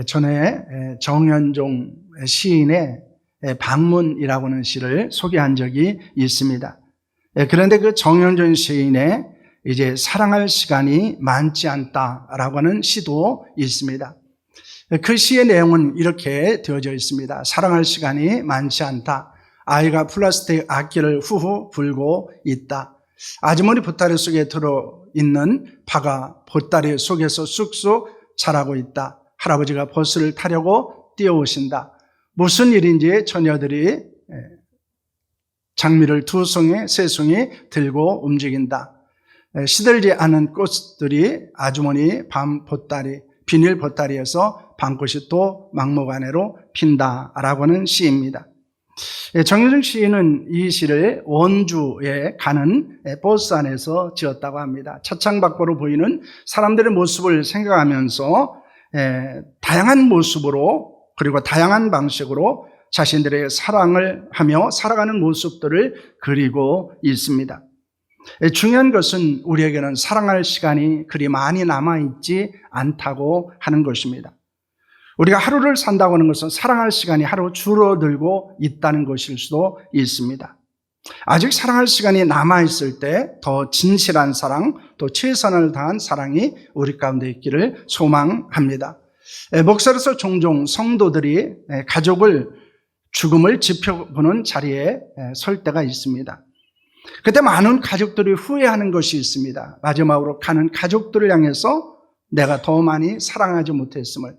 전에 정현종 시인의 방문이라고 하는 시를 소개한 적이 있습니다. 그런데 그 정현종 시인의 이제 사랑할 시간이 많지 않다라고 하는 시도 있습니다. 그 시의 내용은 이렇게 되어져 있습니다. 사랑할 시간이 많지 않다. 아이가 플라스틱 악기를 후후 불고 있다. 아주머니 보따리 속에 들어있는 파가 보따리 속에서 쑥쑥 자라고 있다. 할아버지가 버스를 타려고 뛰어오신다. 무슨 일인지 처녀들이 장미를 2송이, 3송이 들고 움직인다. 시들지 않은 꽃들이 아주머니 밤 보따리, 비닐 보따리에서 밤꽃이 또 막무가내로 핀다라고 하는 시입니다. 정현종 시인은 이 시를 원주에 가는 버스 안에서 지었다고 합니다. 차창 밖으로 보이는 사람들의 모습을 생각하면서 다양한 모습으로 그리고 다양한 방식으로 자신들의 사랑을 하며 살아가는 모습들을 그리고 있습니다. 중요한 것은 우리에게는 사랑할 시간이 그리 많이 남아있지 않다고 하는 것입니다. 우리가 하루를 산다고 하는 것은 사랑할 시간이 하루 줄어들고 있다는 것일 수도 있습니다. 아직 사랑할 시간이 남아있을 때 더 진실한 사랑, 또 최선을 다한 사랑이 우리 가운데 있기를 소망합니다. 목사로서 종종 성도들이 가족을 죽음을 지켜보는 자리에 설 때가 있습니다. 그때 많은 가족들이 후회하는 것이 있습니다. 마지막으로 가는 가족들을 향해서 내가 더 많이 사랑하지 못했음을,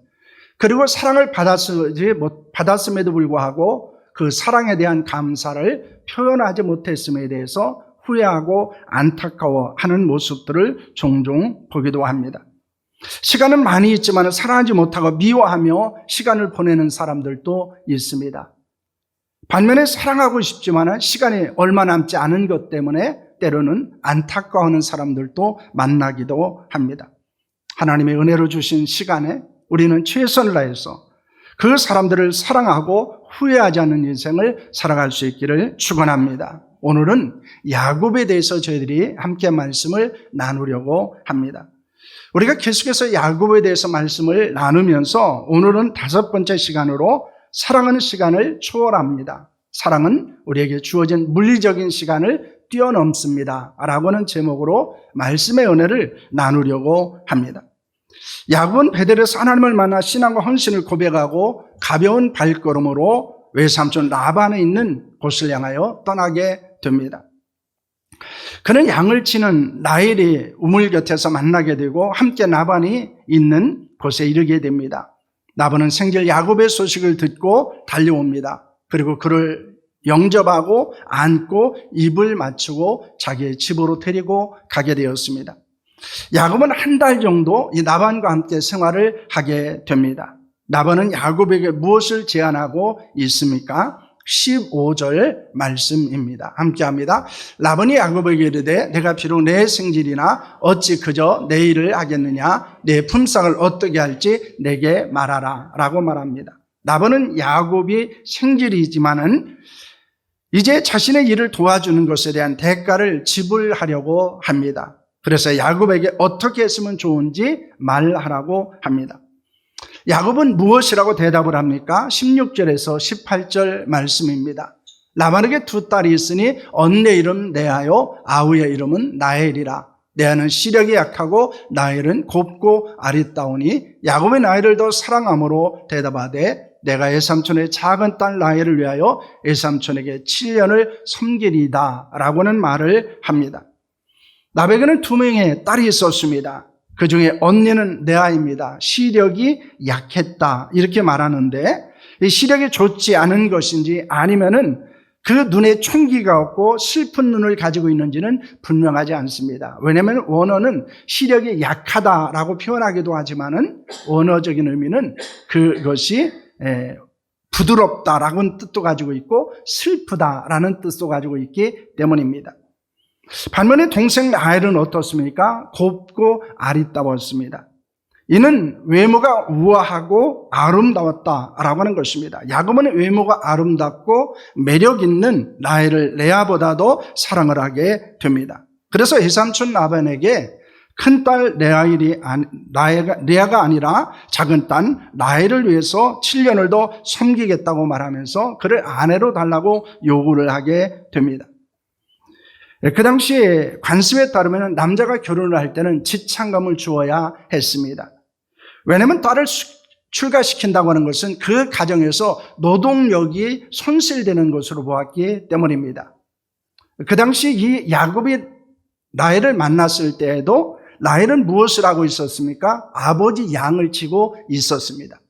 그리고 사랑을 받았음에도 불구하고 그 사랑에 대한 감사를 표현하지 못했음에 대해서 후회하고 안타까워하는 모습들을 종종 보기도 합니다. 시간은 많이 있지만 사랑하지 못하고 미워하며 시간을 보내는 사람들도 있습니다. 반면에 사랑하고 싶지만 시간이 얼마 남지 않은 것 때문에 때로는 안타까워하는 사람들도 만나기도 합니다. 하나님의 은혜로 주신 시간에 우리는 최선을 다해서 그 사람들을 사랑하고 후회하지 않는 인생을 살아갈 수 있기를 축원합니다. 오늘은 야곱에 대해서 저희들이 함께 말씀을 나누려고 합니다. 우리가 계속해서 야곱에 대해서 말씀을 나누면서 오늘은 5번째 시간으로 사랑하는 시간을 초월합니다. 사랑은 우리에게 주어진 물리적인 시간을 뛰어넘습니다 라고 하는 제목으로 말씀의 은혜를 나누려고 합니다. 야곱은 베델에서 하나님을 만나 신앙과 헌신을 고백하고 가벼운 발걸음으로 외삼촌 라반에 있는 곳을 향하여 떠나게 됩니다. 그는 양을 치는 라헬이 우물 곁에서 만나게 되고 함께 라반이 있는 곳에 이르게 됩니다. 라반은 생질 야곱의 소식을 듣고 달려옵니다. 그리고 그를 영접하고 안고 입을 맞추고 자기의 집으로 데리고 가게 되었습니다. 야곱은 한 달 정도 이 라반과 함께 생활을 하게 됩니다. 라반은 야곱에게 무엇을 제안하고 있습니까? 15절 말씀입니다. 함께합니다. 라반이 야곱에게 이르되 내가 비록 내 생질이나 어찌 그저 내 일을 하겠느냐, 내 품삯을 어떻게 할지 내게 말하라 라고 말합니다. 라반은 야곱이 생질이지만은 이제 자신의 일을 도와주는 것에 대한 대가를 지불하려고 합니다. 그래서 야곱에게 어떻게 했으면 좋은지 말하라고 합니다. 야곱은 무엇이라고 대답을 합니까? 16절에서 18절 말씀입니다. 라반에게 2딸이 있으니 언네 이름 레아요, 아우의 이름은 라헬이라. 레아는 시력이 약하고 라헬은 곱고 아리따우니 야곱의 라헬을 더 사랑함으로 대답하되 내가 에삼촌의 작은 딸 라헬을 위하여 에삼촌에게 7년을 섬기리다 라고는 말을 합니다. 라반에게는 2명의 딸이 있었습니다. 그 중에 언니는 레아입니다. 시력이 약했다 이렇게 말하는데 이 시력이 좋지 않은 것인지 아니면은 그 눈에 총기가 없고 슬픈 눈을 가지고 있는지는 분명하지 않습니다. 왜냐하면 원어는 시력이 약하다라고 표현하기도 하지만은 원어적인 의미는 그것이 부드럽다라는 뜻도 가지고 있고 슬프다라는 뜻도 가지고 있기 때문입니다. 반면에 동생 라헬은 어떻습니까? 곱고 아리따웠습니다. 이는 외모가 우아하고 아름다웠다라고 하는 것입니다. 야곱은 외모가 아름답고 매력 있는 라헬을 레아보다도 사랑을 하게 됩니다. 그래서 외삼촌 라반에게 큰딸 레아가 아니라 작은 딸 라헬을 위해서 7년을 더 섬기겠다고 말하면서 그를 아내로 달라고 요구를 하게 됩니다. 그 당시에 관습에 따르면 남자가 결혼을 할 때는 지참금을 주어야 했습니다. 왜냐하면 딸을 출가시킨다고 하는 것은 그 가정에서 노동력이 손실되는 것으로 보았기 때문입니다. 그 당시 이 야곱이 라헬을 만났을 때에도 라헬은 무엇을 하고 있었습니까? 아버지 양을 치고 있었습니다.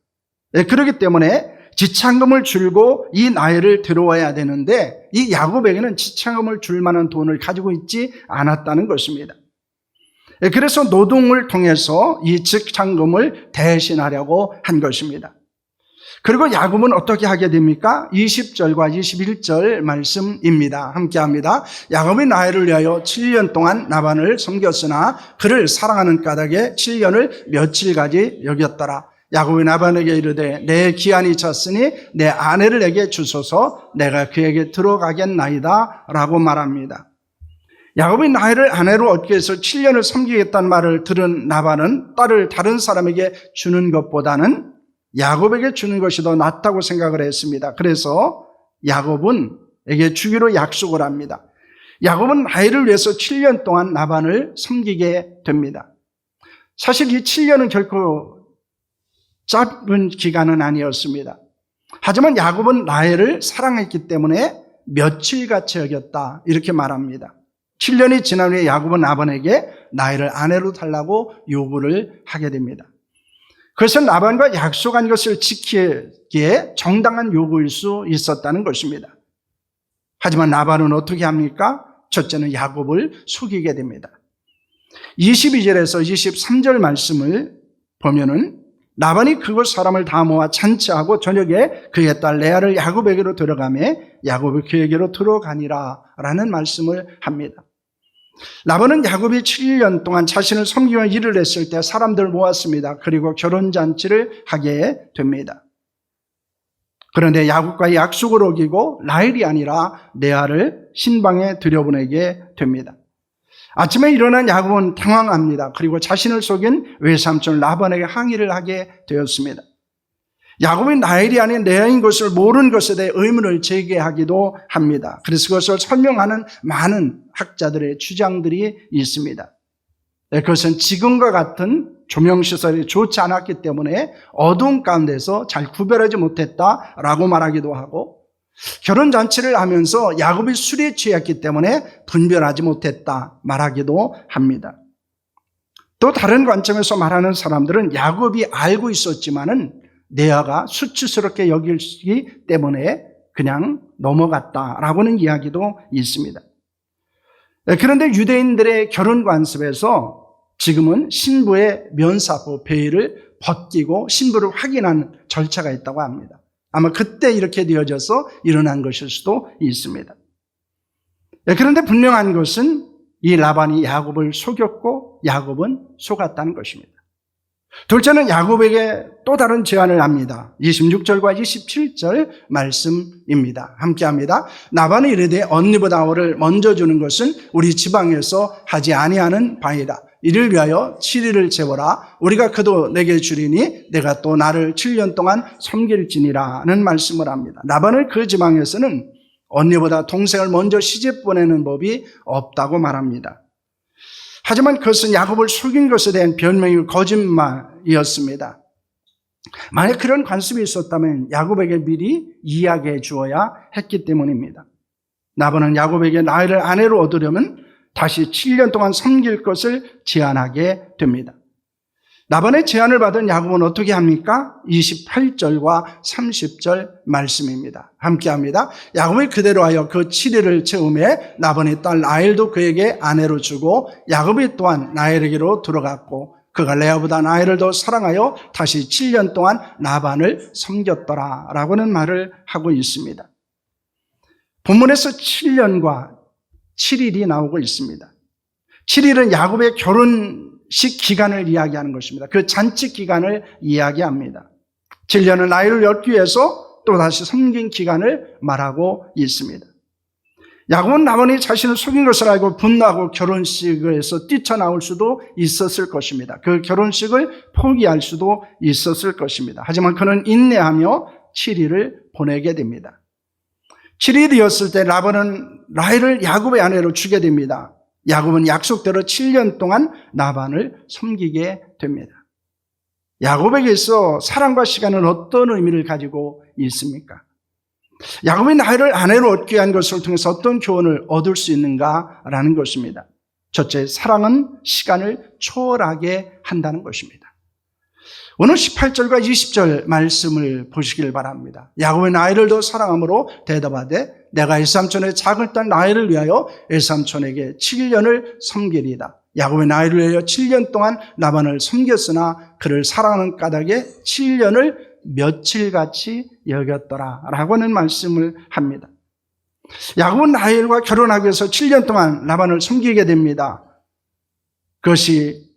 그렇기 때문에 지참금을 줄고 이 라헬을 들어와야 되는데 이 야곱에게는 지참금을 줄 만한 돈을 가지고 있지 않았다는 것입니다. 그래서 노동을 통해서 이 지참금을 대신하려고 한 것입니다. 그리고 야곱은 어떻게 하게 됩니까? 20절과 21절 말씀입니다. 함께 합니다. 야곱이 라헬을 위하여 7년 동안 라반을 섬겼으나 그를 사랑하는 까닭에 7년을 며칠까지 여겼더라. 야곱이 라반에게 이르되 내 기한이 찼으니 내 아내를 내게 주소서 내가 그에게 들어가겠나이다 라고 말합니다. 야곱이 라헬을 아내로 얻기 위해서 7년을 섬기겠다는 말을 들은 라반은 딸을 다른 사람에게 주는 것보다는 야곱에게 주는 것이 더 낫다고 생각을 했습니다. 그래서 야곱에게 주기로 약속을 합니다. 야곱은 라헬을 위해서 7년 동안 라반을 섬기게 됩니다. 사실 이 7년은 결코 짧은 기간은 아니었습니다. 하지만 야곱은 라헬을 사랑했기 때문에 며칠같이 여겼다 이렇게 말합니다. 7년이 지난 후에 야곱은 라반에게 라헬을 아내로 달라고 요구를 하게 됩니다. 그것은 라반과 약속한 것을 지키기에 정당한 요구일 수 있었다는 것입니다. 하지만 라반은 어떻게 합니까? 첫째는 야곱을 속이게 됩니다. 22절에서 23절 말씀을 보면은 라반이 그곳 사람을 다 모아 잔치하고 저녁에 그의 딸 레아를 야곱에게로 들어가매 야곱이 그에게로 들어가니라 라는 말씀을 합니다. 라반은 야곱이 7년 동안 자신을 섬기며 일을 했을 때 사람들을 모았습니다. 그리고 결혼잔치를 하게 됩니다. 그런데 야곱과의 약속을 어기고 라헬이 아니라 레아를 신방에 들여보내게 됩니다. 아침에 일어난 야곱은 당황합니다. 그리고 자신을 속인 외삼촌 라반에게 항의를 하게 되었습니다. 야곱이 라헬이 아닌 레아인 것을 모르는 것에 대해 의문을 제기하기도 합니다. 그래서 그것을 설명하는 많은 학자들의 주장들이 있습니다. 그것은 지금과 같은 조명시설이 좋지 않았기 때문에 어두운 가운데서 잘 구별하지 못했다라고 말하기도 하고, 결혼잔치를 하면서 야곱이 술에 취했기 때문에 분별하지 못했다 말하기도 합니다. 또 다른 관점에서 말하는 사람들은 야곱이 알고 있었지만은 레아가 수치스럽게 여기기 때문에 그냥 넘어갔다라고는 이야기도 있습니다. 그런데 유대인들의 결혼 관습에서 지금은 신부의 면사부 베일을 벗기고 신부를 확인하는 절차가 있다고 합니다. 아마 그때 이렇게 되어져서 일어난 것일 수도 있습니다. 그런데 분명한 것은 이 라반이 야곱을 속였고 야곱은 속았다는 것입니다. 둘째는 야곱에게 또 다른 제안을 합니다. 26절과 27절 말씀입니다. 함께합니다. 라반이 이르되 언니보다 아우를 먼저 주는 것은 우리 지방에서 하지 아니하는 바이라. 이를 위하여 7일을 재보라. 우리가 그도 내게 주리니 내가 또 나를 7년 동안 섬길지니라는 말씀을 합니다. 라반을 그 지방에서는 언니보다 동생을 먼저 시집 보내는 법이 없다고 말합니다. 하지만 그것은 야곱을 속인 것에 대한 변명이 거짓말이었습니다. 만약 그런 관습이 있었다면 야곱에게 미리 이야기해 주어야 했기 때문입니다. 라반은 야곱에게 라헬을 아내로 얻으려면 다시 7년 동안 섬길 것을 제안하게 됩니다. 라반의 제안을 받은 야곱은 어떻게 합니까? 28절과 30절 말씀입니다. 함께합니다. 야곱이 그대로 하여 그 7일을 채우매 라반의 딸 라헬도 그에게 아내로 주고 야곱이 또한 라헬에게로 들어갔고 그가 레아보다 라헬을 더 사랑하여 다시 7년 동안 라반을 섬겼더라 라고는 말을 하고 있습니다. 본문에서 7년과 7일이 나오고 있습니다. 7일은 야곱의 결혼식 기간을 이야기하는 것입니다. 그 잔치 기간을 이야기합니다. 7년은 라헬을 얻기 위해서 또다시 섬긴 기간을 말하고 있습니다. 야곱은 라반이 자신을 속인 것을 알고 분노하고 결혼식에서 뛰쳐나올 수도 있었을 것입니다. 그 결혼식을 포기할 수도 있었을 것입니다. 하지만 그는 인내하며 7일을 보내게 됩니다. 7일이 되었을 때 라반은 라헬을 야곱의 아내로 주게 됩니다. 야곱은 약속대로 7년 동안 라반을 섬기게 됩니다. 야곱에게서 사랑과 시간은 어떤 의미를 가지고 있습니까? 야곱이 라헬을 아내로 얻기 위한 것을 통해서 어떤 교훈을 얻을 수 있는가라는 것입니다. 첫째, 사랑은 시간을 초월하게 한다는 것입니다. 오늘 18절과 20절 말씀을 보시길 바랍니다. 야곱은 라헬을 더 사랑함으로 대답하되 내가 에삼촌의 작은 딸 라헬을 위하여 에삼촌에게 7년을 섬기리이다. 야곱은 라헬을 위하여 7년 동안 라반을 섬겼으나 그를 사랑하는 까닭에 7년을 며칠같이 여겼더라 라고 하는 말씀을 합니다. 야곱은 라헬과 결혼하기 위해서 7년 동안 라반을 섬기게 됩니다. 그것이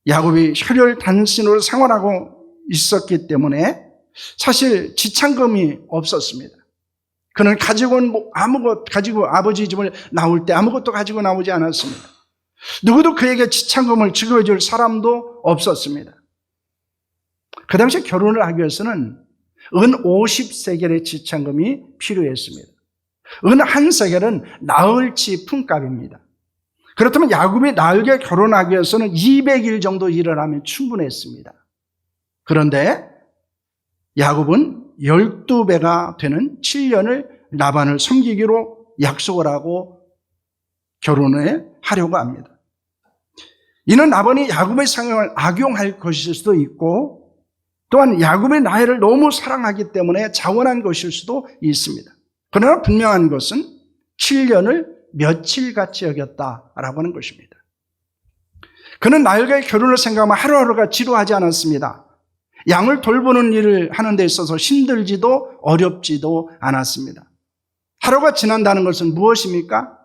야곱이 혈혈단신으로 생활하고 있었기 때문에 사실 지참금이 없었습니다. 그는 가지고 온 가지고 아버지 집을 나올 때 아무것도 가지고 나오지 않았습니다. 누구도 그에게 지참금을 지급해줄 사람도 없었습니다. 그 당시에 결혼을 하기 위해서는 은 50세겔의 지참금이 필요했습니다. 은 1세겔은 나흘치 품값입니다. 그렇다면 야곱이 나흘에 결혼하기 위해서는 200일 정도 일을 하면 충분했습니다. 그런데 야곱은 12배가 되는 7년을 라반을 섬기기로 약속을 하고 결혼을 하려고 합니다. 이는 라반이 야곱의 상황을 악용할 것일 수도 있고 또한 야곱의 라헬을 너무 사랑하기 때문에 자원한 것일 수도 있습니다. 그러나 분명한 것은 7년을 며칠같이 여겼다라고 하는 것입니다. 그는 라헬과의 결혼을 생각하면 하루하루가 지루하지 않았습니다. 양을 돌보는 일을 하는 데 있어서 힘들지도 어렵지도 않았습니다. 하루가 지난다는 것은 무엇입니까?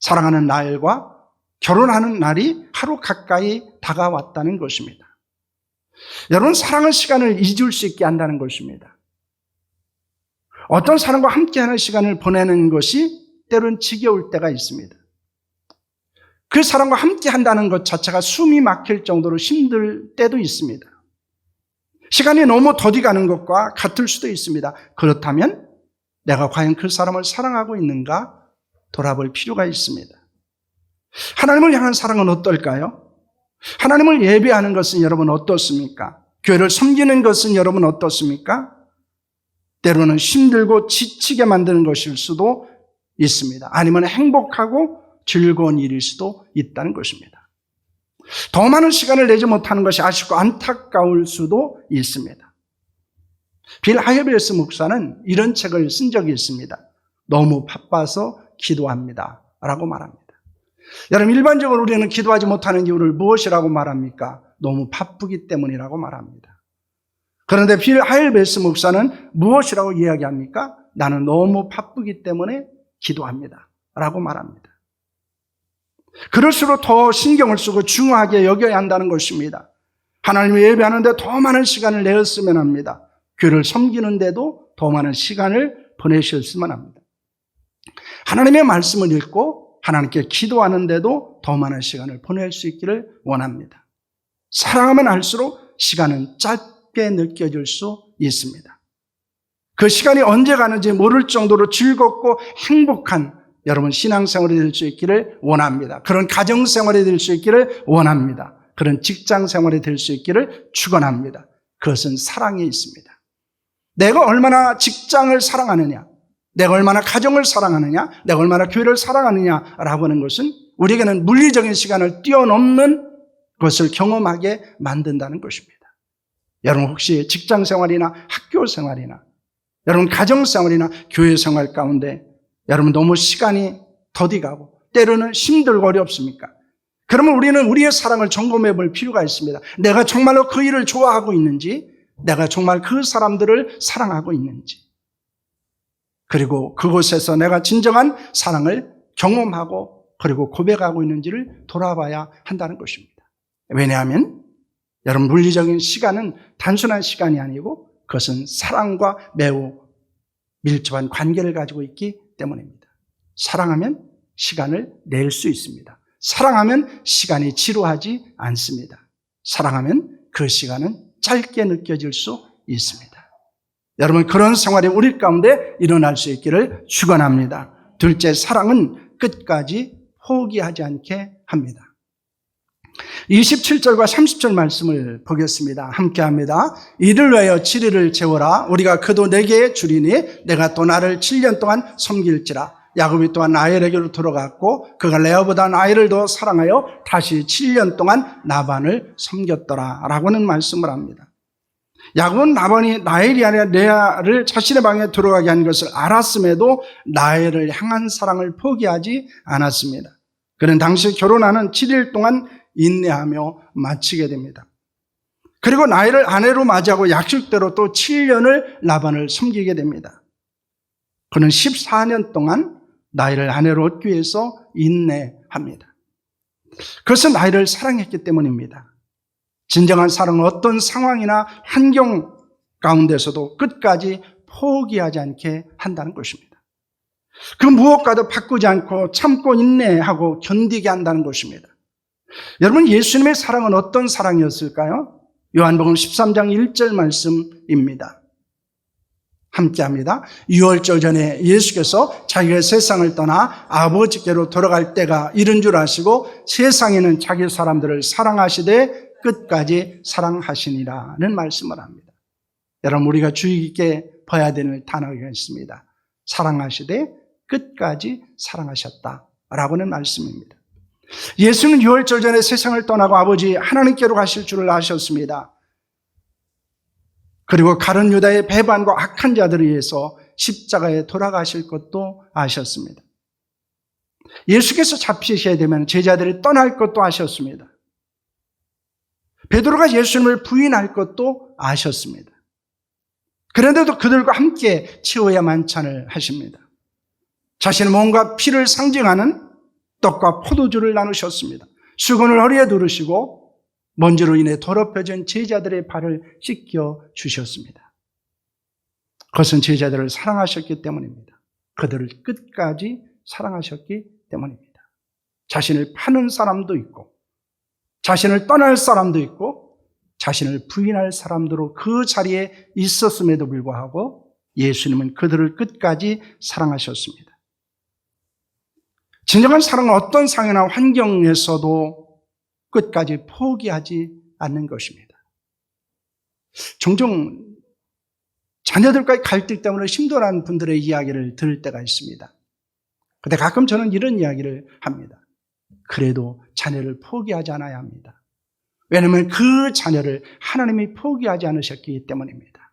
사랑하는 라헬과 결혼하는 날이 하루 가까이 다가왔다는 것입니다. 여러분, 사랑은 시간을 잊을 수 있게 한다는 것입니다. 어떤 사람과 함께하는 시간을 보내는 것이 때로는 지겨울 때가 있습니다. 그 사람과 함께한다는 것 자체가 숨이 막힐 정도로 힘들 때도 있습니다. 시간이 너무 더디 가는 것과 같을 수도 있습니다. 그렇다면 내가 과연 그 사람을 사랑하고 있는가 돌아볼 필요가 있습니다. 하나님을 향한 사랑은 어떨까요? 하나님을 예배하는 것은 여러분 어떻습니까? 교회를 섬기는 것은 여러분 어떻습니까? 때로는 힘들고 지치게 만드는 것일 수도 있습니다. 아니면 행복하고 즐거운 일일 수도 있다는 것입니다. 더 많은 시간을 내지 못하는 것이 아쉽고 안타까울 수도 있습니다. 빌 하이베스 목사는 이런 책을 쓴 적이 있습니다. 너무 바빠서 기도합니다 라고 말합니다. 여러분, 일반적으로 우리는 기도하지 못하는 이유를 무엇이라고 말합니까? 너무 바쁘기 때문이라고 말합니다. 그런데 빌 하일베스 목사는 무엇이라고 이야기합니까? 나는 너무 바쁘기 때문에 기도합니다 라고 말합니다. 그럴수록 더 신경을 쓰고 중요하게 여겨야 한다는 것입니다. 하나님을 예배하는데 더 많은 시간을 내었으면 합니다. 교회를 섬기는데도 더 많은 시간을 보내셨으면 합니다. 하나님의 말씀을 읽고 하나님께 기도하는데도 더 많은 시간을 보낼 수 있기를 원합니다. 사랑하면 할수록 시간은 짧게 느껴질 수 있습니다. 그 시간이 언제 가는지 모를 정도로 즐겁고 행복한 여러분 신앙생활이 될 수 있기를 원합니다. 그런 가정생활이 될 수 있기를 원합니다. 그런 직장생활이 될 수 있기를 축원합니다. 그것은 사랑에 있습니다. 내가 얼마나 직장을 사랑하느냐, 내가 얼마나 가정을 사랑하느냐, 내가 얼마나 교회를 사랑하느냐라고 하는 것은 우리에게는 물리적인 시간을 뛰어넘는 것을 경험하게 만든다는 것입니다. 여러분 혹시 직장생활이나 학교생활이나 여러분 가정생활이나 교회생활 가운데 여러분 너무 시간이 더디가고 때로는 힘들고 어렵습니까? 그러면 우리는 우리의 사랑을 점검해 볼 필요가 있습니다. 내가 정말로 그 일을 좋아하고 있는지, 내가 정말 그 사람들을 사랑하고 있는지, 그리고 그곳에서 내가 진정한 사랑을 경험하고 그리고 고백하고 있는지를 돌아봐야 한다는 것입니다. 왜냐하면 여러분 물리적인 시간은 단순한 시간이 아니고 그것은 사랑과 매우 밀접한 관계를 가지고 있기 때문입니다. 사랑하면 시간을 낼 수 있습니다. 사랑하면 시간이 지루하지 않습니다. 사랑하면 그 시간은 짧게 느껴질 수 있습니다. 여러분, 그런 생활이 우리 가운데 일어날 수 있기를 축원합니다. 둘째, 사랑은 끝까지 포기하지 않게 합니다. 27절과 30절 말씀을 보겠습니다. 함께합니다. 이를 위하여 7일을 채워라. 우리가 그도 내게 주리니 내가 또 나를 7년 동안 섬길지라. 야곱이 또한 라헬에게로 들어갔고 그가 레아보다 라헬을 더 사랑하여 다시 7년 동안 라반을 섬겼더라 라고는 말씀을 합니다. 야곱은 라헬이 아니라 레아를 자신의 방에 들어가게 한 것을 알았음에도 라헬을 향한 사랑을 포기하지 않았습니다. 그는 당시 결혼하는 7일 동안 인내하며 마치게 됩니다. 그리고 라헬을 아내로 맞이하고 약속대로 또 7년을 라반을 섬기게 됩니다. 그는 14년 동안 라헬을 아내로 얻기 위해서 인내합니다. 그것은 라헬을 사랑했기 때문입니다. 진정한 사랑은 어떤 상황이나 환경 가운데서도 끝까지 포기하지 않게 한다는 것입니다. 그 무엇과도 바꾸지 않고 참고 인내하고 견디게 한다는 것입니다. 여러분, 예수님의 사랑은 어떤 사랑이었을까요? 요한복음 13장 1절 말씀입니다. 함께합니다. 유월절 전에 예수께서 자기가 세상을 떠나 아버지께로 돌아갈 때가 이른 줄 아시고 세상에는 자기 사람들을 사랑하시되 끝까지 사랑하시니라는 말씀을 합니다. 여러분, 우리가 주의 깊게 봐야 되는 단어가 있습니다. 사랑하시되 끝까지 사랑하셨다라고는 말씀입니다. 예수는 유월절 전에 세상을 떠나고 아버지 하나님께로 가실 줄을 아셨습니다. 그리고 가룟 유다의 배반과 악한 자들을 위해서 십자가에 돌아가실 것도 아셨습니다. 예수께서 잡히셔야 되면 제자들이 떠날 것도 아셨습니다. 베드로가 예수님을 부인할 것도 아셨습니다. 그런데도 그들과 함께 치호야 만찬을 하십니다. 자신의 몸과 피를 상징하는 떡과 포도주를 나누셨습니다. 수건을 허리에 두르시고 먼지로 인해 더럽혀진 제자들의 발을 씻겨 주셨습니다. 그것은 제자들을 사랑하셨기 때문입니다. 그들을 끝까지 사랑하셨기 때문입니다. 자신을 파는 사람도 있고 자신을 떠날 사람도 있고 자신을 부인할 사람들로 그 자리에 있었음에도 불구하고 예수님은 그들을 끝까지 사랑하셨습니다. 진정한 사랑은 어떤 상황이나 환경에서도 끝까지 포기하지 않는 것입니다. 종종 자녀들과의 갈등 때문에 힘들어하는 분들의 이야기를 들을 때가 있습니다. 그런데 가끔 저는 이런 이야기를 합니다. 그래도 자녀를 포기하지 않아야 합니다. 왜냐하면 그 자녀를 하나님이 포기하지 않으셨기 때문입니다.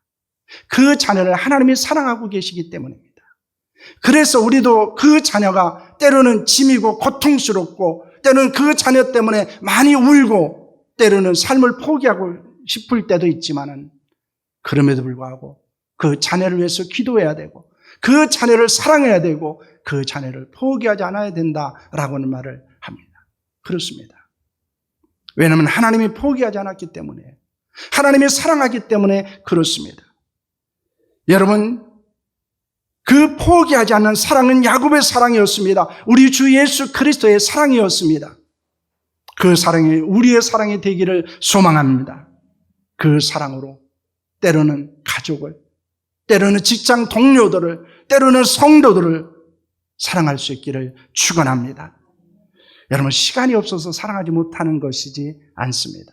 그 자녀를 하나님이 사랑하고 계시기 때문입니다. 그래서 우리도 그 자녀가 때로는 짐이고 고통스럽고 때로는 그 자녀 때문에 많이 울고 때로는 삶을 포기하고 싶을 때도 있지만은 그럼에도 불구하고 그 자녀를 위해서 기도해야 되고 그 자녀를 사랑해야 되고 그 자녀를 포기하지 않아야 된다라고는 말을 합니다. 그렇습니다. 왜냐하면 하나님이 포기하지 않았기 때문에 하나님이 사랑하기 때문에 그렇습니다. 여러분, 그 포기하지 않는 사랑은 야곱의 사랑이었습니다. 우리 주 예수 그리스도의 사랑이었습니다. 그 사랑이 우리의 사랑이 되기를 소망합니다. 그 사랑으로 때로는 가족을, 때로는 직장 동료들을, 때로는 성도들을 사랑할 수 있기를 축원합니다. 여러분, 시간이 없어서 사랑하지 못하는 것이지 않습니다.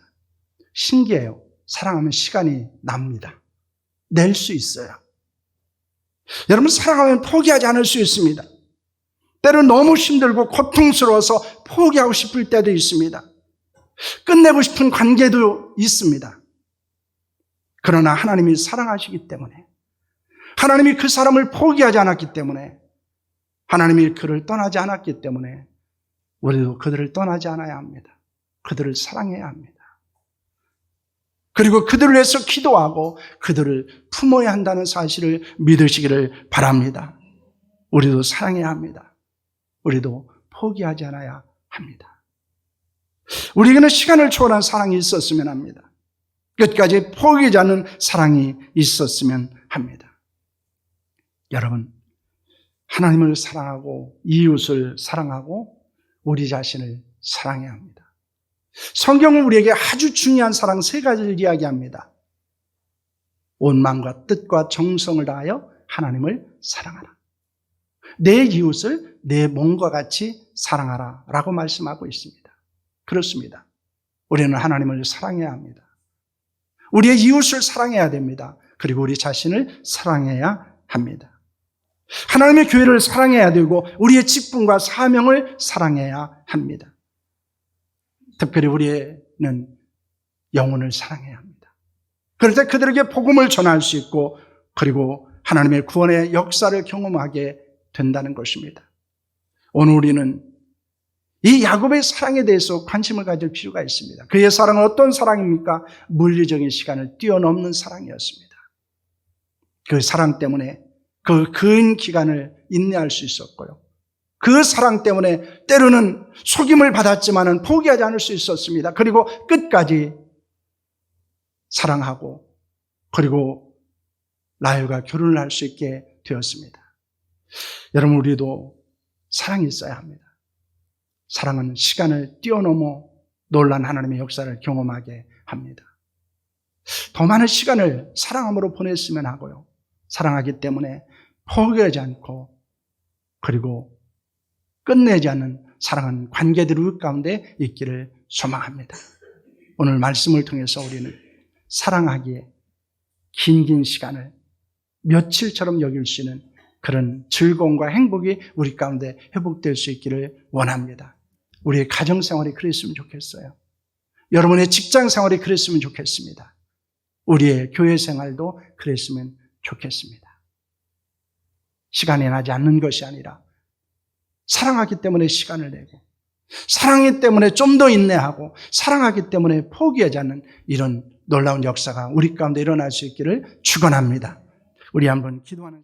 신기해요. 사랑하면 시간이 납니다. 낼 수 있어요. 여러분, 사랑하면 포기하지 않을 수 있습니다. 때로는 너무 힘들고 고통스러워서 포기하고 싶을 때도 있습니다. 끝내고 싶은 관계도 있습니다. 그러나 하나님이 사랑하시기 때문에, 하나님이 그 사람을 포기하지 않았기 때문에, 하나님이 그를 떠나지 않았기 때문에 우리도 그들을 떠나지 않아야 합니다. 그들을 사랑해야 합니다. 그리고 그들을 위해서 기도하고 그들을 품어야 한다는 사실을 믿으시기를 바랍니다. 우리도 사랑해야 합니다. 우리도 포기하지 않아야 합니다. 우리에게는 시간을 초월한 사랑이 있었으면 합니다. 끝까지 포기하지 않는 사랑이 있었으면 합니다. 여러분, 하나님을 사랑하고 이웃을 사랑하고 우리 자신을 사랑해야 합니다. 성경은 우리에게 아주 중요한 사랑 세 가지를 이야기합니다. 온 마음과 뜻과 정성을 다하여 하나님을 사랑하라. 내 이웃을 내 몸과 같이 사랑하라 라고 말씀하고 있습니다. 그렇습니다. 우리는 하나님을 사랑해야 합니다. 우리의 이웃을 사랑해야 됩니다. 그리고 우리 자신을 사랑해야 합니다. 하나님의 교회를 사랑해야 되고 우리의 직분과 사명을 사랑해야 합니다. 특별히 우리는 영혼을 사랑해야 합니다. 그럴 때 그들에게 복음을 전할 수 있고 그리고 하나님의 구원의 역사를 경험하게 된다는 것입니다. 오늘 우리는 이 야곱의 사랑에 대해서 관심을 가질 필요가 있습니다. 그의 사랑은 어떤 사랑입니까? 물리적인 시간을 뛰어넘는 사랑이었습니다. 그 사랑 때문에 그 긴 기간을 인내할 수 있었고요. 그 사랑 때문에 때로는 속임을 받았지만은 포기하지 않을 수 있었습니다. 그리고 끝까지 사랑하고 그리고 라헬과 결혼을 할 수 있게 되었습니다. 여러분, 우리도 사랑이 있어야 합니다. 사랑은 시간을 뛰어넘어 놀란 하나님의 역사를 경험하게 합니다. 더 많은 시간을 사랑함으로 보냈으면 하고요. 사랑하기 때문에 포기하지 않고 그리고 끝내지 않는 사랑은 관계들 우리 가운데 있기를 소망합니다. 오늘 말씀을 통해서 우리는 사랑하기에 긴 시간을 며칠처럼 여길 수 있는 그런 즐거움과 행복이 우리 가운데 회복될 수 있기를 원합니다. 우리의 가정생활이 그랬으면 좋겠어요. 여러분의 직장생활이 그랬으면 좋겠습니다. 우리의 교회생활도 그랬으면 좋겠습니다. 시간이 나지 않는 것이 아니라 사랑하기 때문에 시간을 내고 사랑하기 때문에 좀 더 인내하고 사랑하기 때문에 포기하지 않는 이런 놀라운 역사가 우리 가운데 일어날 수 있기를 축원합니다. 우리 한번 기도하는